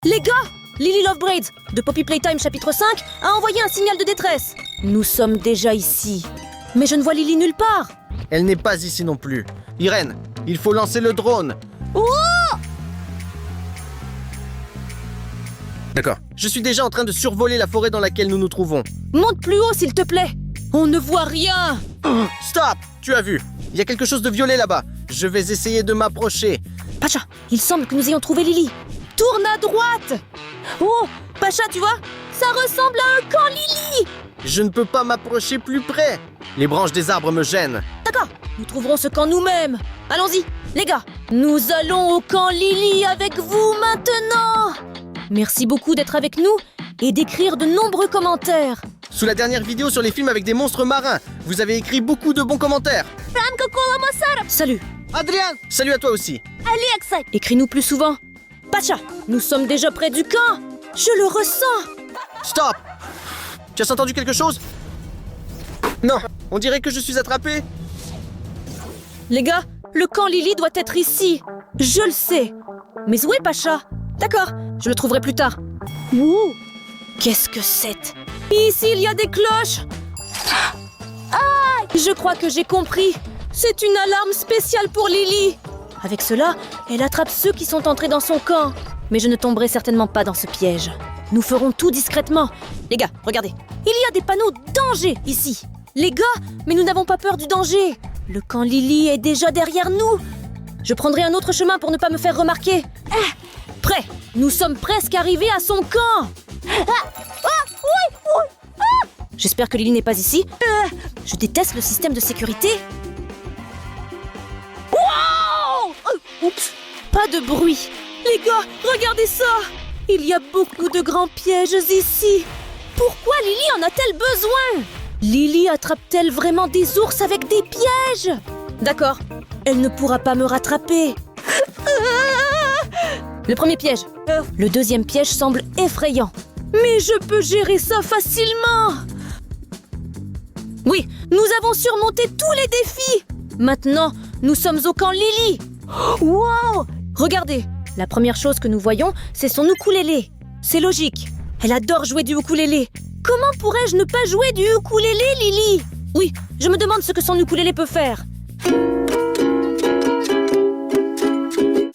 Les gars, Lily Lovebraids, de Poppy Playtime chapitre 5, a envoyé un signal de détresse. Nous sommes déjà ici. Mais je ne vois Lily nulle part. Elle n'est pas ici non plus. Irène, il faut lancer le drone. Oh! D'accord. Je suis déjà en train de survoler la forêt dans laquelle nous nous trouvons. Monte plus haut, s'il te plaît. On ne voit rien. Stop! Tu as vu. Il y a quelque chose de violet là-bas. Je vais essayer de m'approcher. Pacha, il semble que nous ayons trouvé Lily. Tourne à droite. Oh, Pacha, tu vois? Ça ressemble à un camp Lily. Je ne peux pas m'approcher plus près. Les branches des arbres me gênent. D'accord, nous trouverons ce camp nous-mêmes. Allons-y, les gars. Nous allons au camp Lily avec vous maintenant. Merci beaucoup d'être avec nous et d'écrire de nombreux commentaires. Sous la dernière vidéo sur les films avec des monstres marins, vous avez écrit beaucoup de bons commentaires. Salut. Adrien, salut à toi aussi. Écris-nous plus souvent. Pacha, nous sommes déjà près du camp. Je le ressens. Stop! Tu as entendu quelque chose? Non, on dirait que je suis attrapé. Les gars, le camp Lily doit être ici. Je le sais. Mais où est Pacha? D'accord, je le trouverai plus tard. Ouh! Qu'est-ce que c'est? Ici, il y a des cloches. Je crois que j'ai compris. C'est une alarme spéciale pour Lily. Avec cela, elle attrape ceux qui sont entrés dans son camp. Mais je ne tomberai certainement pas dans ce piège. Nous ferons tout discrètement. Les gars, regardez. Il y a des panneaux danger ici. Les gars, mais nous n'avons pas peur du danger. Le camp Lily est déjà derrière nous. Je prendrai un autre chemin pour ne pas me faire remarquer. Prêt. Nous sommes presque arrivés à son camp. J'espère que Lily n'est pas ici. Je déteste le système de sécurité. Oups. Pas de bruit. Les gars, regardez ça. Il y a beaucoup de grands pièges ici. Pourquoi Lily en a-t-elle besoin? Lily attrape-t-elle vraiment des ours avec des pièges? D'accord, elle ne pourra pas me rattraper. Le premier piège. Le deuxième piège semble effrayant. Mais je peux gérer ça facilement. Oui, nous avons surmonté tous les défis. Maintenant, nous sommes au camp Lily. Wow! Regardez, la première chose que nous voyons, c'est son ukulélé. C'est logique. Elle adore jouer du ukulélé. Comment pourrais-je ne pas jouer du ukulélé, Lily? Oui, je me demande ce que son ukulélé peut faire.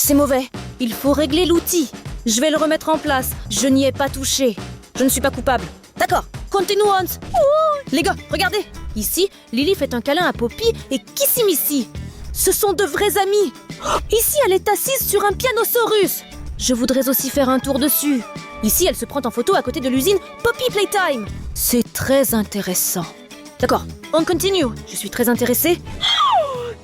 C'est mauvais. Il faut régler l'outil. Je vais le remettre en place. Je n'y ai pas touché. Je ne suis pas coupable. D'accord, continuons. Les gars, regardez. Ici, Lily fait un câlin à Poppy et Kissimissy. Ce sont de vrais amis. Ici, elle est assise sur un pianosaurus. Je voudrais aussi faire un tour dessus. Ici, elle se prend en photo à côté de l'usine Poppy Playtime. C'est très intéressant. D'accord, on continue. Je suis très intéressée.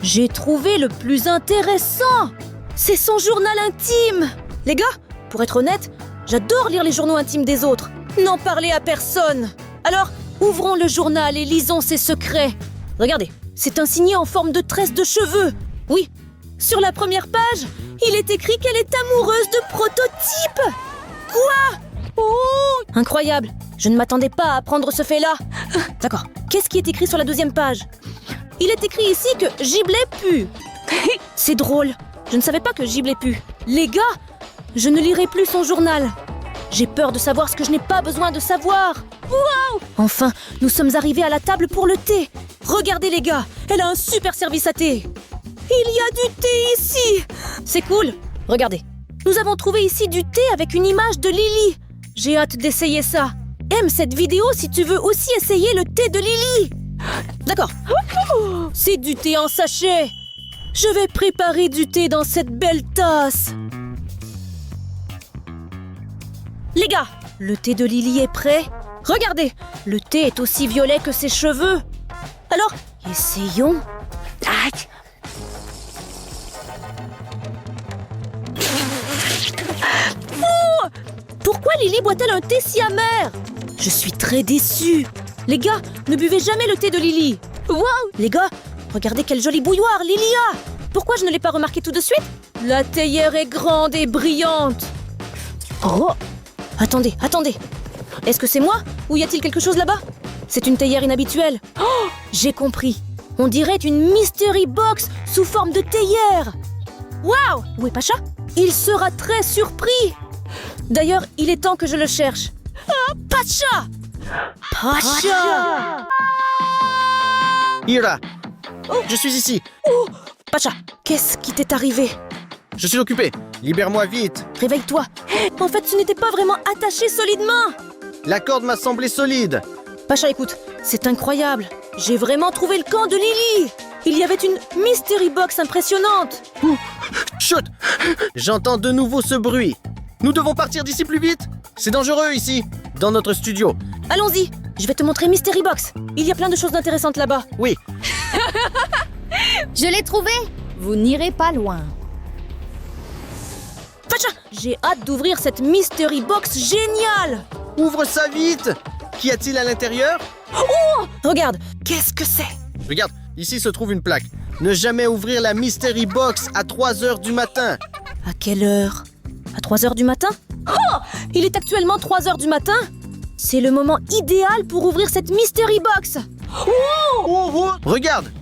J'ai trouvé le plus intéressant. C'est son journal intime. Les gars, pour être honnête, j'adore lire les journaux intimes des autres. N'en parlez à personne. Alors, ouvrons le journal et lisons ses secrets. Regardez, c'est un signet en forme de tresse de cheveux. Oui, sur la première page, il est écrit qu'elle est amoureuse de Prototype. Quoi? Oh! Incroyable. Je ne m'attendais pas à apprendre ce fait-là. D'accord. Qu'est-ce qui est écrit sur la deuxième page? Il est écrit ici que Giblet pue. C'est drôle. Je ne savais pas que Giblet pue. Les gars, je ne lirai plus son journal. J'ai peur de savoir ce que je n'ai pas besoin de savoir. Wow! Enfin, nous sommes arrivés à la table pour le thé. Regardez les gars, elle a un super service à thé. Il y a du thé ici. C'est cool. Regardez. Nous avons trouvé ici du thé avec une image de Lily. J'ai hâte d'essayer ça. Aime cette vidéo si tu veux aussi essayer le thé de Lily. D'accord. C'est du thé en sachet. Je vais préparer du thé dans cette belle tasse. Les gars, le thé de Lily est prêt. Regardez, le thé est aussi violet que ses cheveux. Alors, essayons. Oh! Pourquoi Lily boit-elle un thé si amer? Je suis très déçue. Les gars, ne buvez jamais le thé de Lily. Wow! Les gars, regardez quelle jolie bouilloire Lily a. Pourquoi je ne l'ai pas remarqué tout de suite? La théière est grande et brillante. Oh! Attendez. Est-ce que c'est moi? Ou y a-t-il quelque chose là-bas? C'est une théière inhabituelle. Oh! J'ai compris. On dirait une mystery box sous forme de théière. Waouh! Où est Pacha? Il sera très surpris. D'ailleurs, il est temps que je le cherche. Ah, Pacha! Pacha! Ira, je suis ici. Pacha, qu'est-ce qui t'est arrivé? Je suis occupé. Libère-moi vite. Réveille-toi. En fait, tu n'étais pas vraiment attaché solidement. La corde m'a semblé solide. Pacha, écoute, c'est incroyable. J'ai vraiment trouvé le camp de Lily. Il y avait une mystery box impressionnante. Chut! J'entends de nouveau ce bruit. Nous devons partir d'ici plus vite. C'est dangereux ici, dans notre studio. Allons-y, je vais te montrer Mystery Box. Il y a plein de choses intéressantes là-bas. Oui, Je l'ai trouvé. Vous n'irez pas loin. Pacha, j'ai hâte d'ouvrir cette Mystery Box géniale. ouvre ça vite. Qu'y a-t-il à l'intérieur? Regarde, qu'est-ce que c'est? Regarde, ici se trouve une plaque. Ne jamais ouvrir la Mystery Box à 3 heures du matin. À quelle heure? À 3 heures du matin? Oh! Il est actuellement 3 heures du matin? C'est le moment idéal pour ouvrir cette Mystery Box. Regarde,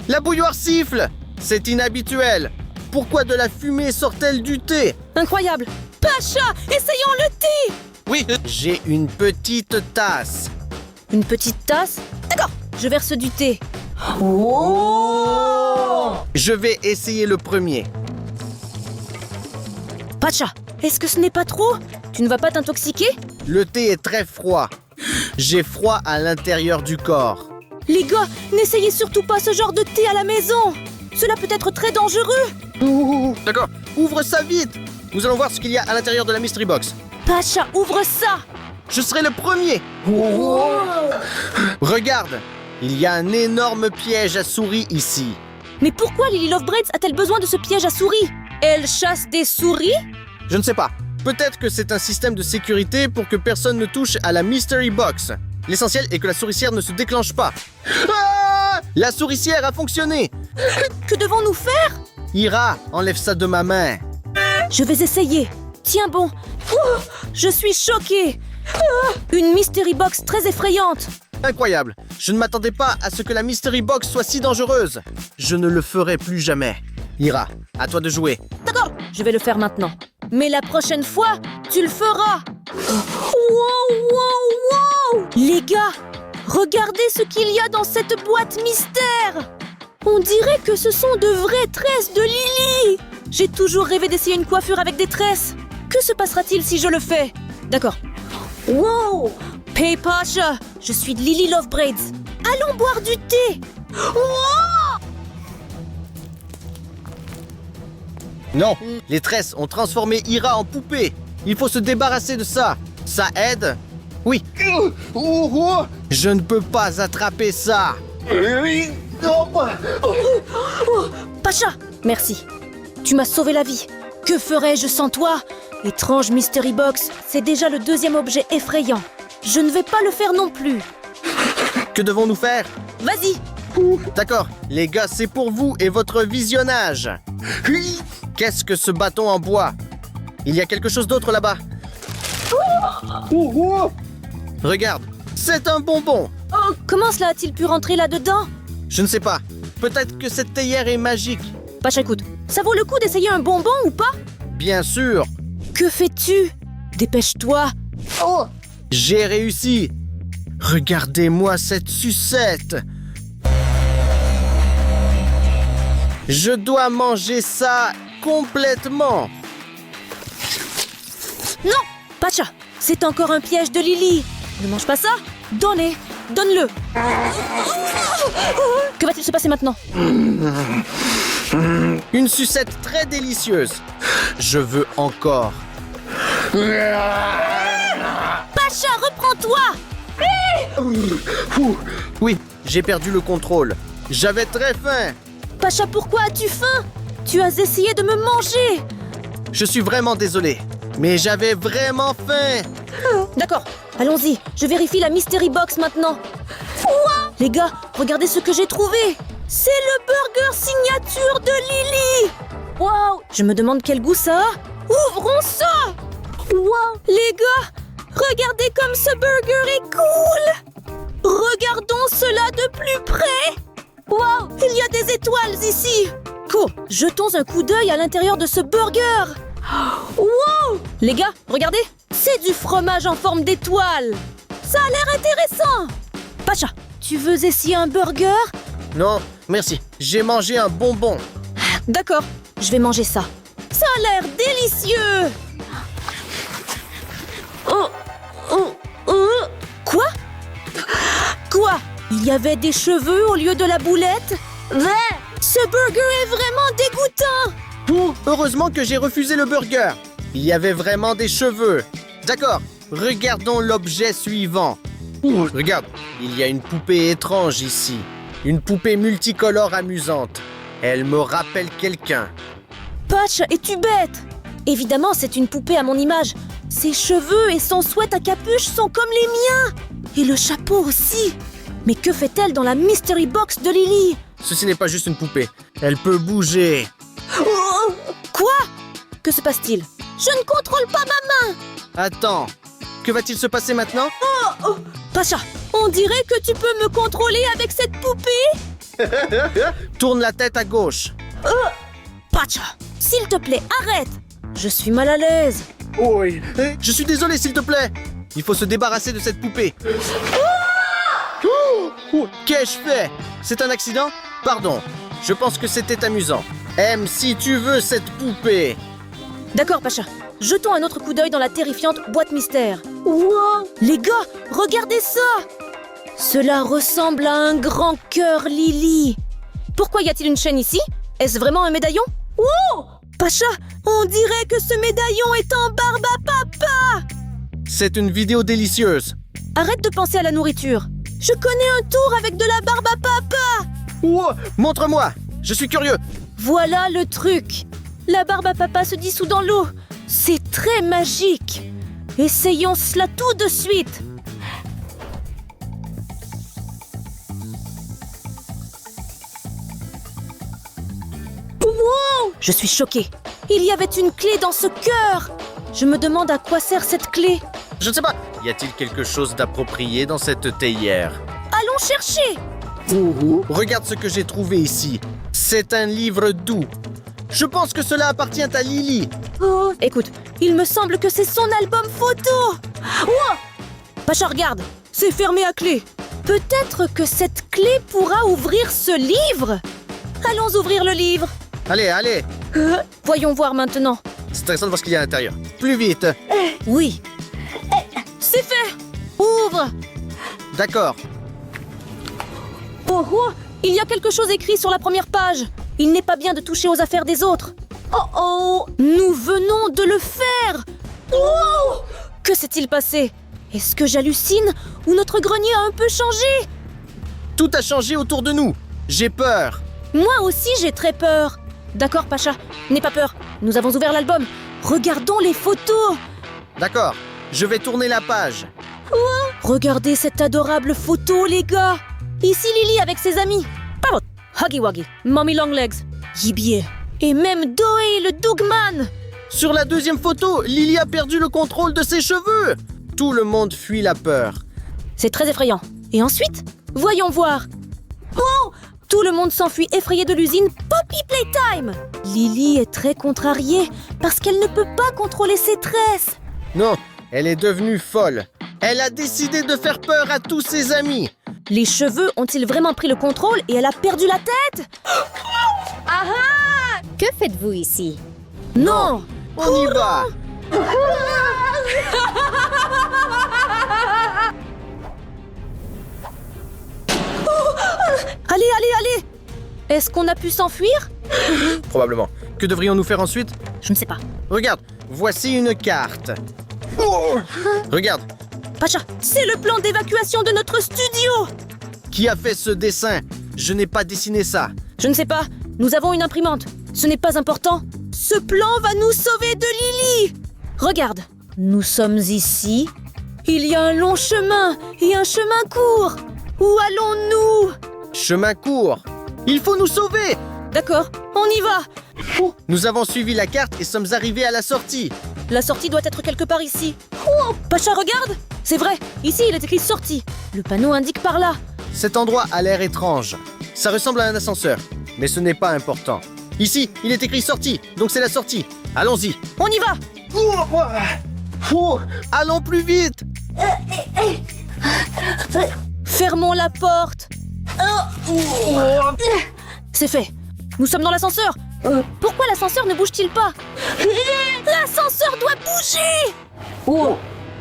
la bouilloire siffle. C'est inhabituel. Pourquoi de la fumée sort-elle du thé? Incroyable. Pacha, essayons le thé. Oui, j'ai une petite tasse. Une petite tasse? D'accord, je verse du thé. Je vais essayer le premier. Pacha, est-ce que ce n'est pas trop? Tu ne vas pas t'intoxiquer? Le thé est très froid. J'ai froid à l'intérieur du corps. Les gars, n'essayez surtout pas ce genre de thé à la maison. Cela peut être très dangereux. D'accord, ouvre ça vite. Nous allons voir ce qu'il y a à l'intérieur de la Mystery Box. Pacha, ouvre ça. Je serai le premier. Regarde, il y a un énorme piège à souris ici. Mais pourquoi Lily Lovebraids a-t-elle besoin de ce piège à souris? Elle chasse des souris? Je ne sais pas. Peut-être que c'est un système de sécurité pour que personne ne touche à la Mystery Box. L'essentiel est que la souricière ne se déclenche pas. Ah! La souricière a fonctionné. Que devons-nous faire? Ira, enlève ça de ma main. Je vais essayer. Tiens bon. Ouh, je suis choquée. Une Mystery Box très effrayante. Incroyable. Je ne m'attendais pas à ce que la Mystery Box soit si dangereuse. Je ne le ferai plus jamais. Ira, à toi de jouer. D'accord, je vais le faire maintenant. Mais la prochaine fois, tu le feras. Wow. Les gars, regardez ce qu'il y a dans cette boîte mystère. On dirait que ce sont de vraies tresses de Lily. J'ai toujours rêvé d'essayer une coiffure avec des tresses. Que se passera-t-il si je le fais? D'accord. Wow! Hey Pacha, je suis de Lily Lovebraids. Allons boire du thé. Non, les tresses ont transformé Ira en poupée. Il faut se débarrasser de ça. Ça aide? Oui. Je ne peux pas attraper ça. Pacha, merci. Tu m'as sauvé la vie. Que ferais-je sans toi? Étrange Mystery Box, c'est déjà le deuxième objet effrayant. Je ne vais pas le faire non plus. Que devons-nous faire? Vas-y. D'accord, les gars, c'est pour vous et votre visionnage. Qu'est-ce que ce bâton en bois? Il y a quelque chose d'autre là-bas. Regarde, c'est un bonbon. Comment cela a-t-il pu rentrer là-dedans? Je ne sais pas. Peut-être que cette théière est magique. Pacha, écoute, ça vaut le coup d'essayer un bonbon ou pas? Bien sûr. Que fais-tu? Dépêche-toi. J'ai réussi. Regardez-moi cette sucette. Je dois manger ça complètement. Non! Pacha, c'est encore un piège de Lily. Ne mange pas ça. Donne-le. Que va-t-il se passer maintenant? Une sucette très délicieuse. Je veux encore. Pacha, reprends-toi. Oui, j'ai perdu le contrôle. J'avais très faim. Pacha, pourquoi as-tu faim? Tu as essayé de me manger. Je suis vraiment désolé, mais j'avais vraiment faim. D'accord, allons-y. Je vérifie la Mystery Box maintenant. Les gars, regardez ce que j'ai trouvé. C'est le burger signature de Lily. Wow, je me demande quel goût ça a. Ouvrons ça. Wow, les gars, regardez comme ce burger est cool. Regardons cela de plus près. Wow, il y a des étoiles ici. Cool, jetons un coup d'œil à l'intérieur de ce burger. Wow! Les gars, regardez! C'est du fromage en forme d'étoile! Ça a l'air intéressant! Pacha, tu veux essayer un burger? Non, merci. J'ai mangé un bonbon. D'accord, je vais manger ça. Ça a l'air délicieux! Quoi? Quoi? Il y avait des cheveux au lieu de la boulette? Ce burger est vraiment dégoûtant! Heureusement que j'ai refusé le burger. Il y avait vraiment des cheveux. D'accord, regardons l'objet suivant. Regarde, il y a une poupée étrange ici. Une poupée multicolore amusante. Elle me rappelle quelqu'un. Patch, es-tu bête? Évidemment, c'est une poupée à mon image. Ses cheveux et son sweat à capuche sont comme les miens. Et le chapeau aussi. Mais que fait-elle dans la mystery box de Lily? Ceci n'est pas juste une poupée. Elle peut bouger. Quoi? Que se passe-t-il? Je ne contrôle pas ma main! Attends, que va-t-il se passer maintenant? Pacha, on dirait que tu peux me contrôler avec cette poupée? Tourne la tête à gauche. Pacha, s'il te plaît, arrête! Je suis mal à l'aise. Oui. Je suis désolé, s'il te plaît. Il faut se débarrasser de cette poupée. Qu'ai-je fait? C'est un accident? Pardon. Je pense que c'était amusant. Aime si tu veux cette poupée. D'accord, Pacha. Jetons un autre coup d'œil dans la terrifiante boîte mystère. Wow! Les gars, regardez ça! Cela ressemble à un grand cœur Lily. Pourquoi y a-t-il une chaîne ici? Est-ce vraiment un médaillon? Wow! Pacha, on dirait que ce médaillon est en barbe à papa! C'est une vidéo délicieuse. Arrête de penser à la nourriture. Je connais un tour avec de la barbe à papa! Wow, montre-moi. Je suis curieux. Voilà le truc. La barbe à papa se dissout dans l'eau. C'est très magique. Essayons cela tout de suite. Wow! Je suis choquée. Il y avait une clé dans ce cœur. Je me demande à quoi sert cette clé. Je ne sais pas. Y a-t-il quelque chose d'approprié dans cette théière? Allons chercher. Regarde ce que j'ai trouvé ici. C'est un livre doux. Je pense que cela appartient à Lily. Oh, écoute, il me semble que c'est son album photo. Wow! Pacha, regarde, c'est fermé à clé. Peut-être que cette clé pourra ouvrir ce livre. Allons ouvrir le livre. Allez, allez. Voyons voir maintenant. C'est intéressant de voir ce qu'il y a à l'intérieur. Plus vite. Oui. C'est fait. Ouvre. D'accord. Oh, oh, il y a quelque chose écrit sur la première page. Il n'est pas bien de toucher aux affaires des autres. Oh oh, nous venons de le faire. Oh, que s'est-il passé? Est-ce que j'hallucine ou notre grenier a un peu changé? Tout a changé autour de nous. J'ai peur. Moi aussi, j'ai très peur. D'accord, Pacha, n'aie pas peur. Nous avons ouvert l'album. Regardons les photos. D'accord. Je vais tourner la page. Regardez cette adorable photo, les gars. Ici Lily avec ses amis. Pavot, Huggy Wuggy, Mommy Longlegs, Yibie et même Doe le Dogman. Sur la deuxième photo, Lily a perdu le contrôle de ses cheveux. Tout le monde fuit la peur. C'est très effrayant. Et ensuite, voyons voir. Oh! Tout le monde s'enfuit effrayé de l'usine Poppy Playtime. Lily est très contrariée parce qu'elle ne peut pas contrôler ses tresses. Non, elle est devenue folle. Elle a décidé de faire peur à tous ses amis. Les cheveux ont-ils vraiment pris le contrôle et elle a perdu la tête? Que faites-vous ici? Non! On y va. Allez, allez, allez! Est-ce qu'on a pu s'enfuir? Probablement. Que devrions-nous faire ensuite? Je ne sais pas. Regarde, voici une carte. Oh, regarde, Pacha, c'est le plan d'évacuation de notre studio! qui a fait ce dessin? Je n'ai pas dessiné ça. Je ne sais pas. Nous avons une imprimante. Ce n'est pas important. Ce plan va nous sauver de Lily! Regarde, nous sommes ici. Il y a un long chemin et un chemin court. Où allons-nous? Chemin court. Il faut nous sauver. D'accord, on y va. Nous avons suivi la carte et sommes arrivés à la sortie. La sortie doit être quelque part ici. Oh, Pacha, regarde! C'est vrai, ici il est écrit sortie. Le panneau indique par là. Cet endroit a l'air étrange. Ça ressemble à un ascenseur, mais ce n'est pas important. Ici, il est écrit sortie, donc c'est la sortie. Allons-y. On y va! Allons plus vite. Fermons la porte! C'est fait. Nous sommes dans l'ascenseur. Pourquoi l'ascenseur ne bouge-t-il pas? L'ascenseur doit bouger!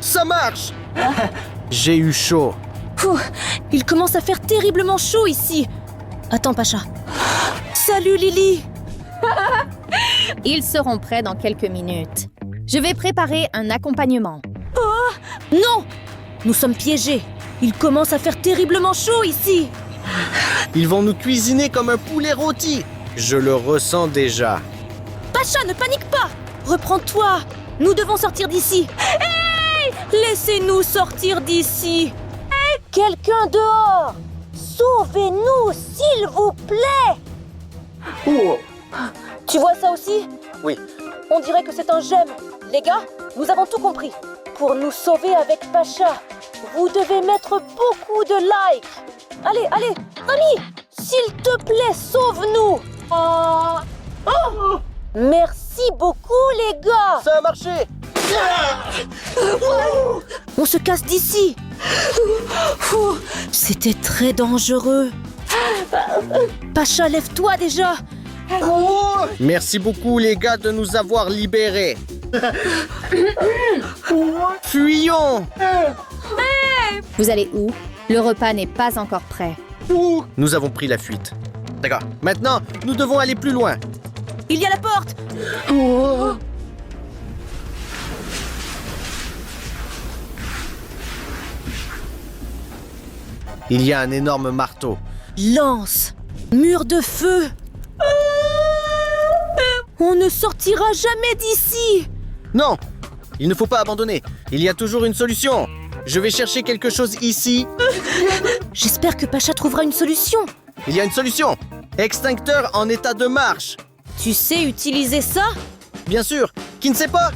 Ça marche. J'ai eu chaud. Il commence à faire terriblement chaud ici. Attends, Pacha. Salut, Lily. Ils seront prêts dans quelques minutes. Je vais préparer un accompagnement. Non! Nous sommes piégés. Il commence à faire terriblement chaud ici. Ils vont nous cuisiner comme un poulet rôti. Je le ressens déjà. Pacha, ne panique pas. Reprends-toi. Nous devons sortir d'ici. Hey! Laissez-nous sortir d'ici. Quelqu'un dehors. Sauvez-nous, s'il vous plaît. Tu vois ça aussi? Oui. On dirait que c'est un gemme. Les gars, nous avons tout compris. Pour nous sauver avec Pacha, vous devez mettre beaucoup de likes. Allez, allez, ami, s'il te plaît, sauve-nous. Merci beaucoup, les gars. Ça a marché. On se casse d'ici. C'était très dangereux. Pacha, lève-toi déjà. Merci beaucoup les gars de nous avoir libérés. Fuyons. Vous allez où? Le repas n'est pas encore prêt. Nous avons pris la fuite. D'accord. Maintenant, nous devons aller plus loin. Il y a la porte. Il y a un énorme marteau. Lance. Mur de feu. On ne sortira jamais d'ici. Non, il ne faut pas abandonner. Il y a toujours une solution. Je vais chercher quelque chose ici. J'espère que Pacha trouvera une solution. Il y a une solution. Extincteur en état de marche. Tu sais utiliser ça? Bien sûr. Qui ne sait pas?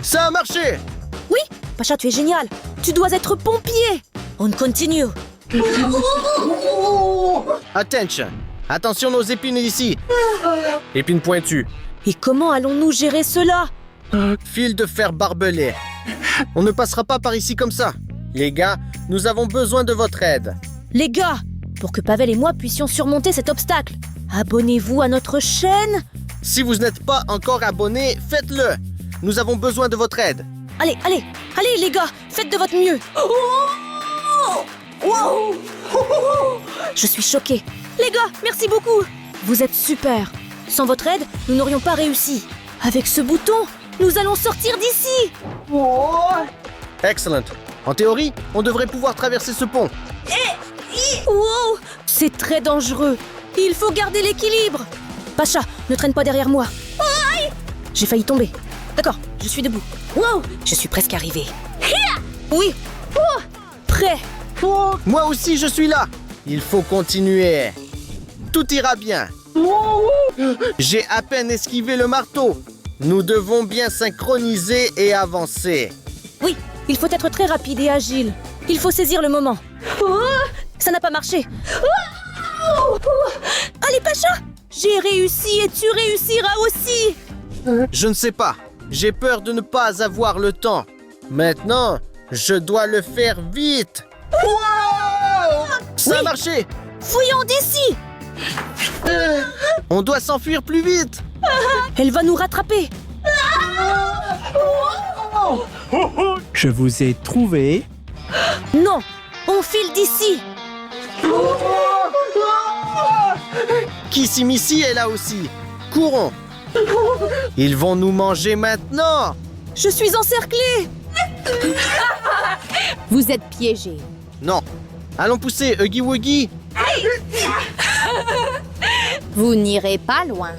Ça a marché. Oui, Pacha, tu es génial. Tu dois être pompier. On continue. Attention. Attention aux épines ici. Épines pointues. Et comment allons-nous gérer cela? Fil de fer barbelé. On ne passera pas par ici comme ça. Les gars, nous avons besoin de votre aide. Les gars, pour que Pavel et moi puissions surmonter cet obstacle, abonnez-vous à notre chaîne. Si vous n'êtes pas encore abonné, faites-le. Nous avons besoin de votre aide. Allez, allez, allez les gars, faites de votre mieux. Je suis choquée. Les gars, merci beaucoup. Vous êtes super. Sans votre aide, nous n'aurions pas réussi. Avec ce bouton, nous allons sortir d'ici. Excellent. En théorie, on devrait pouvoir traverser ce pont. Wow, c'est très dangereux. Il faut garder l'équilibre. Pacha, ne traîne pas derrière moi. J'ai failli tomber. D'accord, je suis debout. Wow, je suis presque arrivée. Oui. Prêt. Moi aussi, je suis là. Il faut continuer. Tout ira bien. J'ai à peine esquivé le marteau. Nous devons bien synchroniser et avancer. Oui, il faut être très rapide et agile. Il faut saisir le moment. Ça n'a pas marché. Allez, Pacha, j'ai réussi et tu réussiras aussi. Je ne sais pas. J'ai peur de ne pas avoir le temps. Maintenant, je dois le faire vite. Ça a marché. Fuyons d'ici. On doit s'enfuir plus vite. Elle va nous rattraper. Je vous ai trouvé. Non, on file d'ici. Kissimisi est là aussi. Courons. Ils vont nous manger maintenant. Je suis encerclée. Vous êtes piégés. Non. Allons pousser, Huggy Wuggy. Vous n'irez pas loin.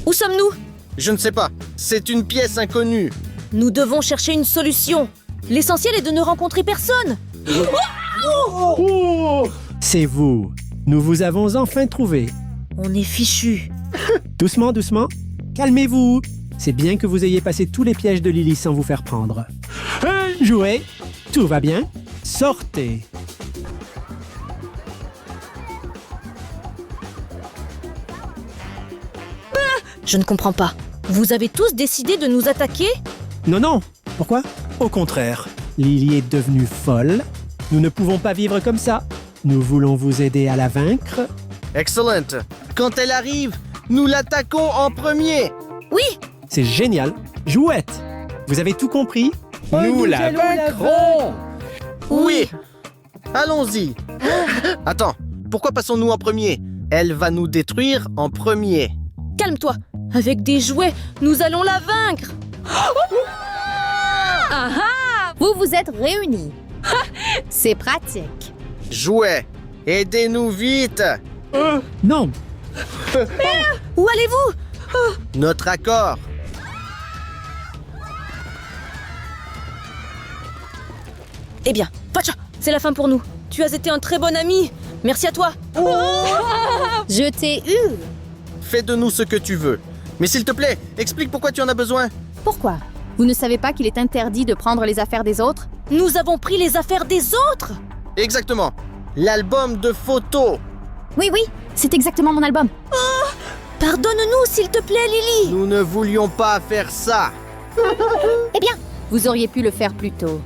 Où sommes-nous? Je ne sais pas. C'est une pièce inconnue. Nous devons chercher une solution. L'essentiel est de ne rencontrer personne. C'est vous. Nous vous avons enfin trouvé. On est fichus. Doucement, doucement. Calmez-vous. C'est bien que vous ayez passé tous les pièges de Lily sans vous faire prendre. Jouez. Tout va bien. Sortez. Je ne comprends pas. Vous avez tous décidé de nous attaquer? Non, non. Pourquoi? Au contraire, Lily est devenue folle. Nous ne pouvons pas vivre comme ça. Nous voulons vous aider à la vaincre. Excellent. Quand elle arrive, nous l'attaquons en premier. Oui! C'est génial. Jouette, vous avez tout compris? Nous la vaincrons! Oui. Allons-y. Attends, pourquoi passons-nous en premier? Elle va nous détruire en premier. Calme-toi. Avec des jouets, nous allons la vaincre. Vous vous êtes réunis. C'est pratique. Jouets, aidez-nous vite. Non, Où allez-vous? Notre accord. Eh bien, Pacha, c'est la fin pour nous. Tu as été un très bon ami. Merci à toi. Je t'ai eu. Fais de nous ce que tu veux. Mais s'il te plaît, explique pourquoi tu en as besoin. Pourquoi? Vous ne savez pas qu'il est interdit de prendre les affaires des autres? Nous avons pris les affaires des autres. Exactement. L'album de photos. Oui, oui, c'est exactement mon album. Pardonne-nous, s'il te plaît, Lily. Nous ne voulions pas faire ça. Eh bien, vous auriez pu le faire plus tôt.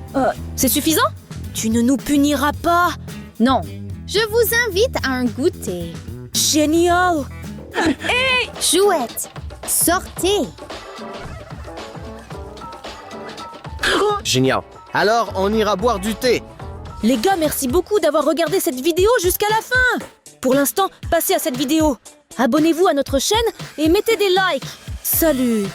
C'est suffisant? Tu ne nous puniras pas. Non, je vous invite à un goûter. Génial. Jouette, sortez. Génial. Alors, on ira boire du thé. Les gars, merci beaucoup d'avoir regardé cette vidéo jusqu'à la fin. Pour l'instant, passez à cette vidéo. Abonnez-vous à notre chaîne et mettez des likes. Salut.